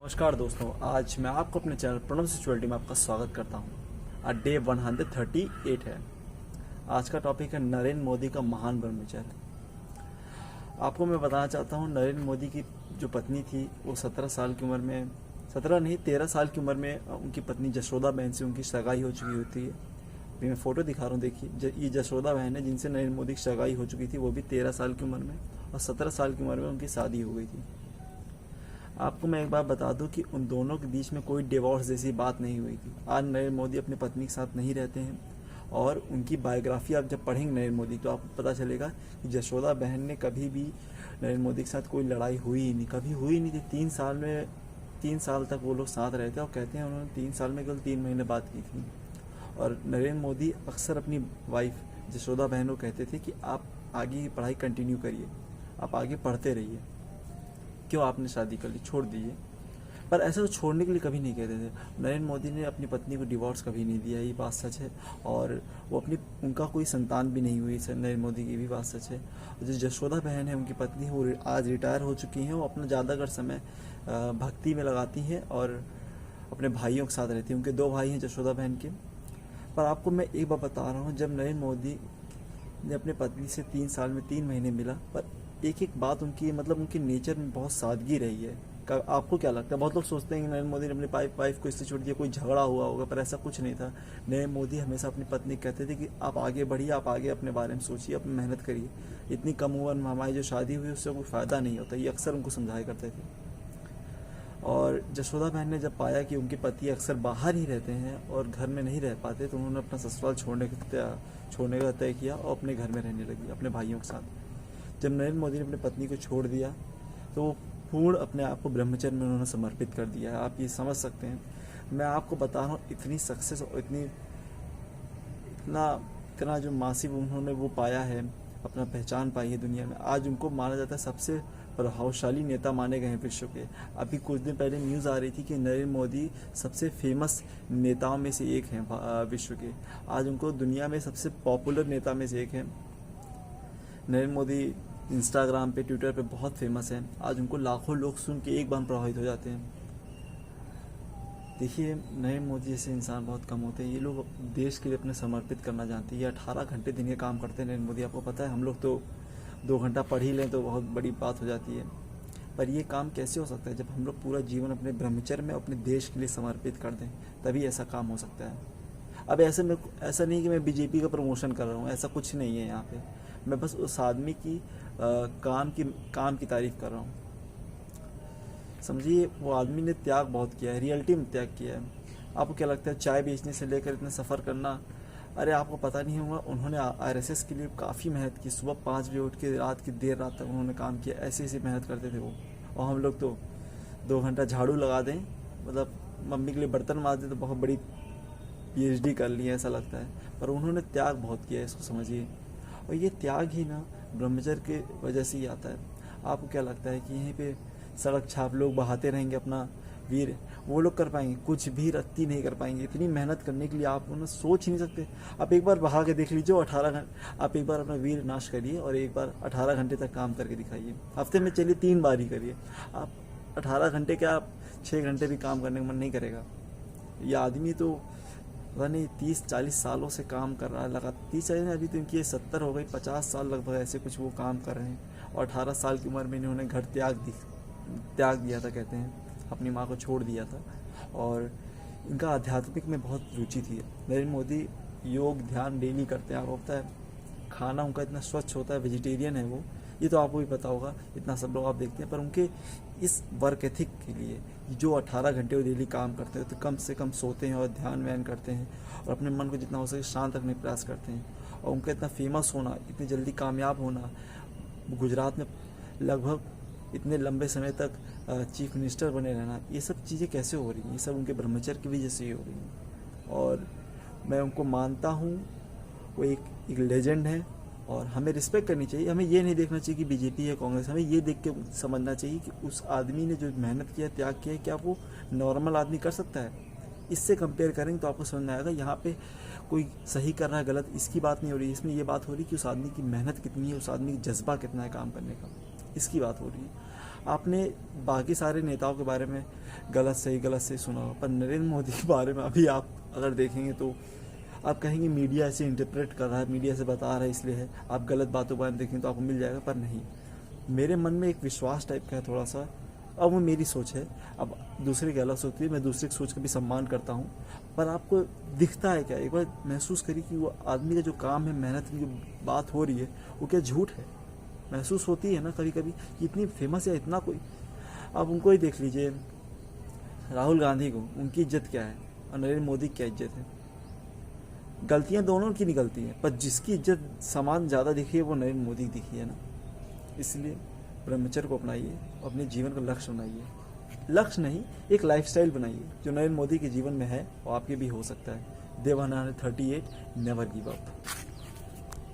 नमस्कार दोस्तों, आज मैं आपको अपने चैनल प्रणव सिचुअलिटी में आपका स्वागत करता हूं। डे 138 है। आज का टॉपिक है नरेंद्र मोदी का महान ब्रह्मचर्य। आपको मैं बताना चाहता हूं, नरेंद्र मोदी की जो पत्नी थी वो 17 साल की उम्र में, 17 नहीं 13 साल की उम्र में उनकी पत्नी जशोदा बहन से उनकी सगाई हो चुकी होती है। अभी मैं फ़ोटो दिखा रहा हूँ, देखिए ये जशोदा बहन है जिनसे नरेंद्र मोदी की सगाई हो चुकी थी, वो भी 13 साल की उम्र में, और 17 साल की उम्र में उनकी शादी हो गई थी। आपको मैं एक बात बता दूं कि उन दोनों के बीच में कोई डिवोर्स जैसी बात नहीं हुई थी। आज नरेंद्र मोदी अपनी पत्नी के साथ नहीं रहते हैं, और उनकी बायोग्राफी आप जब पढ़ेंगे नरेंद्र मोदी तो आपको पता चलेगा कि जशोदा बहन ने कभी भी नरेंद्र मोदी के साथ कोई लड़ाई हुई ही नहीं, कभी हुई ही नहीं थी। 3 साल तक वो लोग साथ रहे थे, और कहते हैं उन्होंने 3 साल में केवल 3 महीने बात की थी। और नरेंद्र मोदी अक्सर अपनी वाइफ जशोदा बहन को कहते थे कि आप आगे की पढ़ाई कंटिन्यू करिए, आप आगे पढ़ते रहिए, क्यों आपने शादी कर ली, छोड़ दीजिए। पर ऐसा तो छोड़ने के लिए कभी नहीं कहते थे। नरेंद्र मोदी ने अपनी पत्नी को डिवोर्स कभी नहीं दिया, ये बात सच है। और वो उनका कोई संतान भी नहीं हुई, नरेंद्र मोदी की भी बात सच है। जो जशोदा बहन है उनकी पत्नी, वो आज रिटायर हो चुकी हैं। वो अपना ज़्यादातर समय भक्ति में लगाती हैं और अपने भाइयों के साथ रहती हैं। उनके 2 भाई हैं जशोदा बहन के। पर आपको मैं एक बात बता रहा हूँ, जब नरेंद्र मोदी ने अपने पत्नी से 3 साल में 3 महीने मिला, पर एक एक बात उनकी, मतलब उनके नेचर में बहुत सादगी रही है। आपको क्या लगता है? बहुत लोग सोचते हैं कि नरेंद्र मोदी ने अपनी वाइफ को इसलिए छोड़ दिया, कोई झगड़ा हुआ होगा, पर ऐसा कुछ नहीं था। नरेंद्र मोदी हमेशा अपनी पत्नी कहते थे कि आप आगे बढ़िए, आप आगे अपने बारे में सोचिए, अपनी मेहनत करिए। इतनी कम उम्र में हमारी जो शादी हुई उससे कोई फ़ायदा नहीं होता, ये अक्सर उनको समझाया करते थे। और जशोदा बहन ने जब पाया कि उनके पति अक्सर बाहर ही रहते हैं और घर में नहीं रह पाते, तो उन्होंने अपना ससुराल छोड़ने का तय किया और अपने घर में रहने लगी अपने भाइयों के साथ। जब नरेंद्र मोदी ने अपनी पत्नी को छोड़ दिया तो वो पूर्ण अपने आप को ब्रह्मचर्य में उन्होंने समर्पित कर दिया है। आप ये समझ सकते हैं। मैं आपको बता रहा हूँ, इतनी सक्सेस और इतना जो मासिव उन्होंने वो पाया है, अपना पहचान पाई है दुनिया में। आज उनको माना जाता है सबसे प्रभावशाली नेता माने गए हैं विश्व के। अभी कुछ दिन पहले न्यूज़ आ रही थी कि नरेंद्र मोदी सबसे फेमस नेताओं में से एक हैं विश्व के। आज उनको दुनिया में सबसे पॉपुलर नेता में से एक हैं। नरेंद्र मोदी इंस्टाग्राम पे, ट्विटर पे बहुत फेमस हैं। आज उनको लाखों लोग सुन के एक बार प्रभावित हो जाते हैं। देखिए, नरेंद्र मोदी जैसे इंसान बहुत कम होते हैं। ये लोग देश के लिए अपने समर्पित करना जानते हैं। ये 18 घंटे दिन के काम करते हैं नरेंद्र मोदी। आपको पता है, हम लोग तो 2 घंटा पढ़ ही लें तो बहुत बड़ी बात हो जाती है। पर ये काम कैसे हो सकता है? जब हम लोग पूरा जीवन अपने ब्रह्मचर्य में अपने देश के लिए समर्पित कर दें, तभी ऐसा काम हो सकता है। अब ऐसा नहीं कि मैं बीजेपी का प्रमोशन कर रहा हूँ, ऐसा कुछ नहीं है यहाँ पे। मैं बस उस आदमी की काम की तारीफ कर रहा हूँ। समझिए, वो आदमी ने त्याग बहुत किया है, रियलिटी में त्याग किया है। आपको क्या लगता है, चाय बेचने से लेकर इतना सफ़र करना? अरे आपको पता नहीं होगा, उन्होंने आरएसएस के लिए काफ़ी मेहनत की। सुबह 5 बजे उठ के देर रात तक उन्होंने काम किया। ऐसी मेहनत करते थे वो। और हम लोग तो 2 घंटा झाड़ू लगा दें, मतलब मम्मी के लिए बर्तन माज दें, तो बहुत बड़ी पीएचडी कर ली है ऐसा लगता है। पर उन्होंने त्याग बहुत किया है, इसको समझिए। और ये त्याग ही ना ब्रह्मचर्य के वजह से ही आता है। आपको क्या लगता है कि यहीं पे सड़क छाप लोग बहाते रहेंगे अपना वीर, वो लोग कर पाएंगे? कुछ भी रत्ती नहीं कर पाएंगे। इतनी मेहनत करने के लिए आप उन्हें सोच ही नहीं सकते। आप एक बार बहा के देख लीजिए 18 घंटे। आप एक बार अपना वीर नाश करिए और एक बार 18 घंटे तक काम करके दिखाइए। हफ्ते में चलिए 3 बार ही करिए। आप 18 घंटे क्या, आप 6 घंटे भी काम करने का मन नहीं करेगा। ये आदमी तो पता नहीं 30-40 सालों से काम कर रहा है लगातार। 30 अभी तो इनकी 70 हो गई, 50 साल लगभग ऐसे कुछ वो काम कर रहे हैं। और 18 साल की उम्र में इन्होंने घर त्याग दिया था, कहते हैं अपनी माँ को छोड़ दिया था। और इनका आध्यात्मिक में बहुत रुचि थी। नरेंद्र मोदी योग ध्यान डेली करते हैं। आपको पता है, खाना उनका इतना स्वच्छ होता है, वेजिटेरियन है वो, ये तो आपको भी पता होगा, इतना सब लोग आप देखते हैं। पर उनके इस वर्क एथिक के लिए जो 18 घंटे वो डेली काम करते हैं, तो कम से कम सोते हैं और ध्यान व्यान करते हैं और अपने मन को जितना हो सके शांत रखने का प्रयास करते हैं। और उनका इतना फेमस होना, इतनी जल्दी कामयाब होना, गुजरात में लगभग इतने लंबे समय तक चीफ मिनिस्टर बने रहना, ये सब चीज़ें कैसे हो रही हैं? ये सब उनके ब्रह्मचर्य की वजह से ही हो रही हैं। और मैं उनको मानता हूँ, वो एक लेजेंड है और हमें रिस्पेक्ट करनी चाहिए। हमें ये नहीं देखना चाहिए कि बीजेपी है कांग्रेस, हमें ये देख के समझना चाहिए कि उस आदमी ने जो मेहनत किया, त्याग किया, क्या वो नॉर्मल आदमी कर सकता है? इससे कंपेयर करेंगे तो आपको समझ में आएगा। यहाँ पे कोई सही कर रहा है गलत, इसकी बात नहीं हो रही। इसमें ये बात हो रही कि उस आदमी की मेहनत कितनी है, उस आदमी की जज्बा कितना है काम करने का, इसकी बात हो रही है। आपने बाकी सारे नेताओं के बारे में गलत सही सुना होगा, पर नरेंद्र मोदी के बारे में अभी आप अगर देखेंगे तो आप कहेंगे मीडिया ऐसे इंटरप्रेट कर रहा है, मीडिया से बता रहा है इसलिए है, आप गलत बातों के बारे में देखेंगे तो आपको मिल जाएगा, पर नहीं। मेरे मन में एक विश्वास टाइप का है थोड़ा सा, अब वो मेरी सोच है, अब दूसरे की अलग सोच है, मैं दूसरे की सोच का भी सम्मान करता हूँ, पर आपको दिखता है क्या, एक बार महसूस करिए कि वो आदमी का जो काम है, मेहनत की जो बात हो रही है, वो क्या झूठ है? महसूस होती है ना कभी कभी कि इतनी फेमस है, इतना कोई, अब उनको ही देख लीजिए, राहुल गांधी को, उनकी इज्जत क्या है और नरेंद्र मोदी की क्या इज्जत है? गलतियां दोनों की निकलती हैं, पर जिसकी इज्जत समान ज़्यादा दिखी है वो नरेंद्र मोदी की दिखी है ना। इसलिए ब्रह्मचर्य को अपनाइए, अपने जीवन का लक्ष्य बनाइए, लक्ष्य नहीं एक लाइफस्टाइल बनाइए जो नरेंद्र मोदी के जीवन में है और आपके भी हो सकता है। Devanand 38 never give up.